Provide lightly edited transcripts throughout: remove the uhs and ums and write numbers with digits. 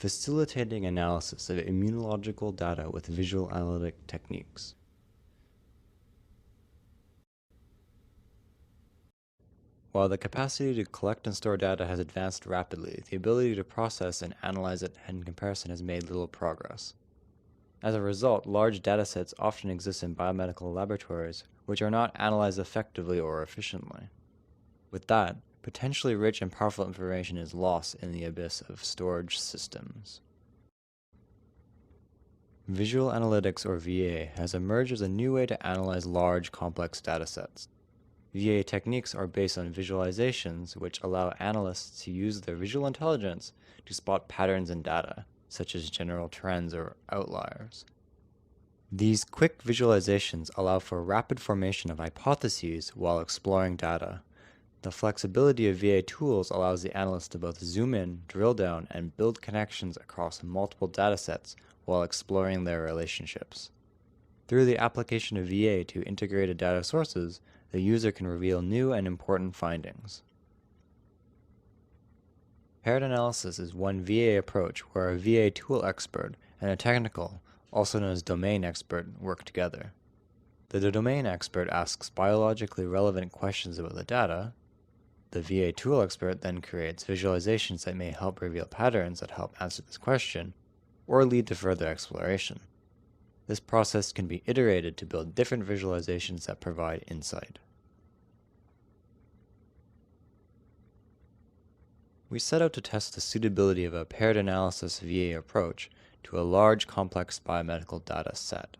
facilitating analysis of immunological data with visual analytic techniques. While the capacity to collect and store data has advanced rapidly, the ability to process and analyze it in comparison has made little progress. As a result, large datasets often exist in biomedical laboratories, which are not analyzed effectively or efficiently. With that, potentially rich and powerful information is lost in the abyss of storage systems. Visual analytics, or VA, has emerged as a new way to analyze large, complex datasets. VA techniques are based on visualizations which allow analysts to use their visual intelligence to spot patterns in data, such as general trends or outliers. These quick visualizations allow for rapid formation of hypotheses while exploring data. The flexibility of VA tools allows the analyst to both zoom in, drill down, and build connections across multiple datasets while exploring their relationships. Through the application of VA to integrated data sources, the user can reveal new and important findings. Paired analysis is one VA approach where a VA tool expert and a technical, also known as domain expert, work together. The domain expert asks biologically relevant questions about the data. The VA tool expert then creates visualizations that may help reveal patterns that help answer this question, or lead to further exploration. This process can be iterated to build different visualizations that provide insight. We set out to test the suitability of a paired analysis VA approach to a large, complex biomedical data set.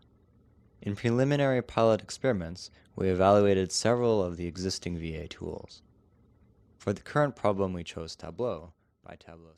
In preliminary pilot experiments, we evaluated several of the existing VA tools. For the current problem, we chose Tableau by Tableau.